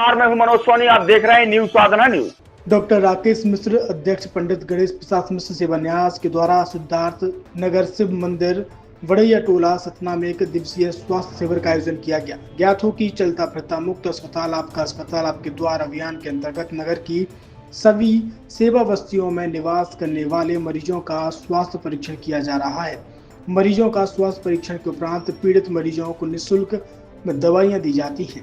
मैं हूं मनोज सोनी, आप देख रहे हैं न्यूज साधना न्यूज। डॉक्टर राकेश मिश्र, अध्यक्ष पंडित गणेश प्रसाद मिश्र सेवा न्यास के द्वारा सिद्धार्थ नगर शिव मंदिर वड़ैया टोला सतना में 1 दिवसीय स्वास्थ्य शिविर का आयोजन किया गया। ज्ञात हो कि चलता फिरता मुक्त अस्पताल आपका अस्पताल आपके द्वार अभियान के अंतर्गत नगर की सभी सेवा बस्तियों में निवास करने वाले मरीजों का स्वास्थ्य परीक्षण किया जा रहा है। मरीजों का स्वास्थ्य परीक्षण के उपरांत पीड़ित मरीजों को निःशुल्क में दवाइयां दी जाती हैं।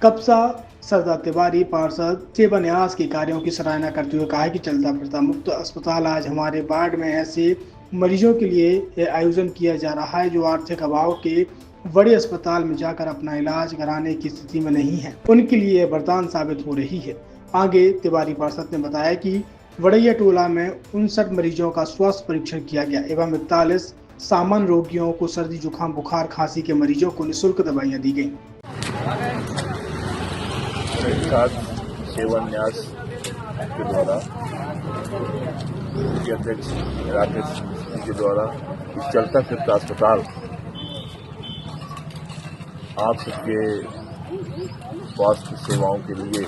कब्सा सरदार तिवारी पार्षद सेवा न्यास के कार्यों की सराहना करते हुए कहा कि चलता फिरता मुक्त अस्पताल आज हमारे वार्ड में ऐसे मरीजों के लिए आयोजन किया जा रहा है जो आर्थिक अभाव के बड़े अस्पताल में जाकर अपना इलाज कराने की स्थिति में नहीं है, उनके लिए वरदान साबित हो रही है। आगे तिवारी पार्षद ने बताया कि वड़ैया टोला में 59 मरीजों का स्वास्थ्य परीक्षण किया गया एवं 41 सामान्य रोगियों को सर्दी जुकाम बुखार खांसी के मरीजों को निःशुल्क दवाइयां दी गई। सेवा न्यास के द्वारा अध्यक्ष राकेश के द्वारा इस चलता फिरता अस्पताल आप सबके स्वास्थ्य सेवाओं के लिए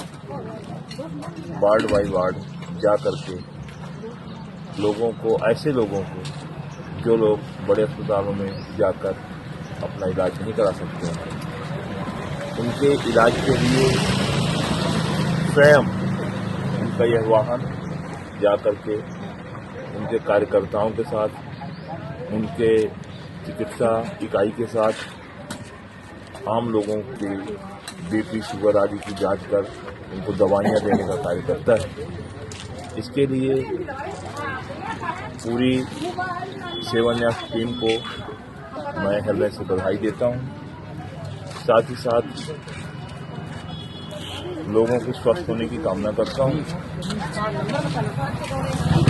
वार्ड बाई वार्ड जा करके लोगों को, ऐसे लोगों को जो लोग बड़े अस्पतालों में जाकर अपना इलाज नहीं करा सकते हैं, उनके इलाज के लिए स्वयं उनका यह वाहन जा करके उनके कार्यकर्ताओं के साथ, उनके चिकित्सा इकाई के साथ आम लोगों की बीपी शुगर आदि की जांच कर उनको दवाइयां देने का कार्य करता है। इसके लिए पूरी सेवा न्यास टीम को मैं हृदय से बधाई देता हूं। साथ ही साथ लोगों के स्वस्थ होने की कामना करता हूं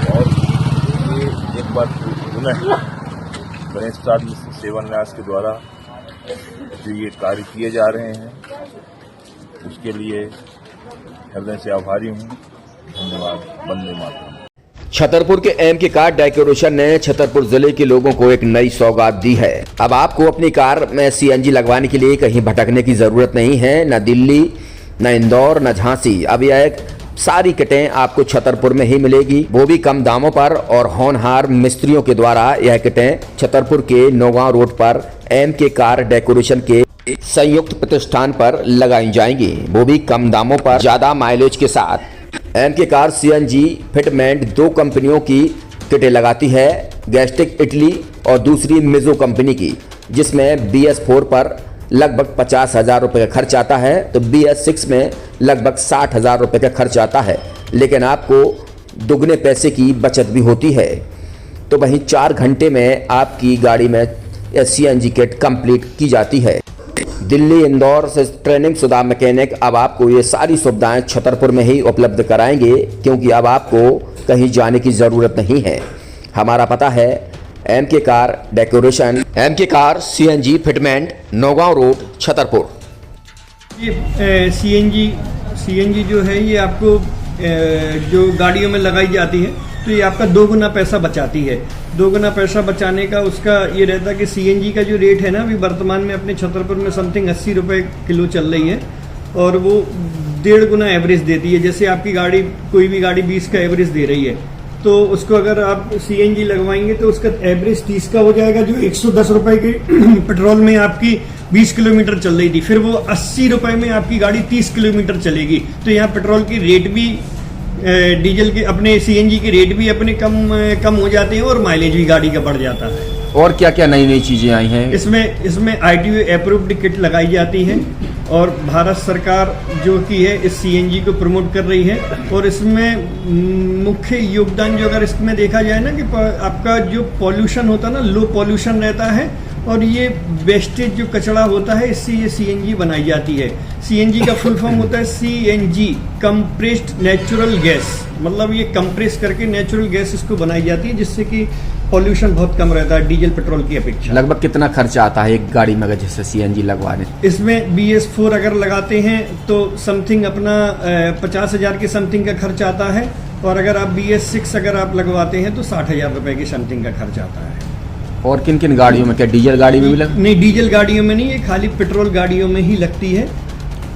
और ये एक बार पुनः गणेश प्रसाद सेवा न्यास के द्वारा जो ये कार्य किए जा रहे हैं उसके लिए हृदय से आभारी हूं। धन्यवाद। वंदे मातरम। छतरपुर के एम के कार डेकोरेशन ने छतरपुर जिले के लोगों को एक नई सौगात दी है। अब आपको अपनी कार में सीएनजी लगवाने के लिए कहीं भटकने की जरूरत नहीं है, न दिल्ली, न इंदौर, न झांसी। अब यह सारी किटें आपको छतरपुर में ही मिलेगी, वो भी कम दामों पर। और होनहार मिस्त्रियों के द्वारा यह किटें छतरपुर के नौगांव रोड पर एम के कार डेकोरेशन के संयुक्त प्रतिष्ठान पर लगाई जाएंगी, वो भी कम दामों पर, ज्यादा माइलेज के साथ। एम के कार सीएनजी फिटमेंट 2 कंपनियों की किटें लगाती है, गैस्ट्रिक इटली और दूसरी मिजो कंपनी की, जिसमें BS4 पर लगभग 50,000 रुपये का खर्च आता है, तो BS6 में लगभग 60,000 रुपये का खर्च आता है, लेकिन आपको दुगने पैसे की बचत भी होती है। तो वहीं 4 घंटे में आपकी गाड़ी में सीएनजी किट कंप्लीट की जाती है। दिल्ली, इंदौर से ट्रेनिंग शुदा मैकेनिक अब आपको ये सारी सुविधाएं छतरपुर में ही उपलब्ध कराएंगे, क्योंकि अब आपको कहीं जाने की ज़रूरत नहीं है। हमारा पता है एम के कार डेकोरेशन, एम के car CNG fitment, Naugaon road, Chhatarpur. ये सीएनजी जो है ये आपको जो गाड़ियों में लगाई जाती है तो ये आपका 2 गुना पैसा बचाती है। 2 गुना पैसा बचाने का उसका ये रहता है कि सीएनजी का जो रेट है ना, अभी वर्तमान में अपने छतरपुर में समथिंग 80 रुपये किलो चल रही है और वो 1.5 गुना एवरेज देती है। जैसे आपकी गाड़ी, कोई भी गाड़ी 20 का एवरेज दे रही है, तो उसको अगर आप सीएनजी लगवाएंगे तो उसका एवरेज 30 का हो जाएगा, जो 110 रुपए के पेट्रोल में आपकी 20 किलोमीटर चल रही थी, फिर वो 80 रुपए में आपकी गाड़ी 30 किलोमीटर चलेगी। तो यहाँ पेट्रोल की रेट भी, डीजल के, अपने सीएनजी के रेट भी अपने कम हो जाते हैं और माइलेज भी गाड़ी का बढ़ जाता है। और क्या क्या नई नई चीजें आई हैं इसमें ITO अप्रूव्ड किट लगाई जाती है और भारत सरकार जो की है इस सीएनजी को प्रमोट कर रही है। और इसमें मुख्य योगदान जो अगर इसमें देखा जाए ना कि आपका जो पॉल्यूशन होता है ना, लो पॉल्यूशन रहता है और ये वेस्टेज जो कचरा होता है इससे ये सीएनजी बनाई जाती है। सीएनजी का फुल फॉर्म होता है CNG, कंप्रेस्ड नेचुरल गैस, मतलब ये कंप्रेस करके नेचुरल गैस इसको बनाई जाती है, जिससे कि पॉल्यूशन बहुत कम रहता है डीजल पेट्रोल की अपेक्षा। लगभग कितना खर्चा आता है एक गाड़ी में अगर जैसे सीएनजी लगवाने? इसमें BS4 अगर लगाते हैं तो समथिंग अपना 50,000 के समथिंग का खर्च आता है, और अगर आप BS6 अगर आप लगवाते हैं तो 60,000 रुपए की समथिंग का खर्च आता है। और किन किन गाड़ियों में, क्या डीजल गाड़ी में भी लग? नहीं, डीजल गाड़ियों में नहीं, ये खाली पेट्रोल गाड़ियों में ही लगती है।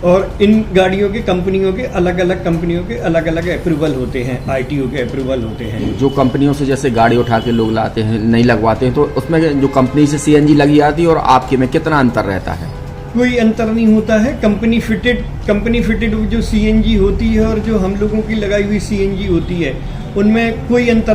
और इन गाड़ियों के कंपनियों के अलग अलग कंपनियों के अलग अलग अप्रूवल होते हैं, आरटीओ के अप्रूवल होते हैं। जो कंपनियों से जैसे गाड़ी उठा के लोग लाते हैं, नहीं लगवाते हैं, तो उसमें जो कंपनी से सीएनजी लगी आती है और आपके में कितना अंतर रहता है? कोई अंतर नहीं होता है। कंपनी फिटेड जो सीएनजी होती है और जो हम लोगों की लगाई हुई सीएनजी होती है, उनमें कोई अंतर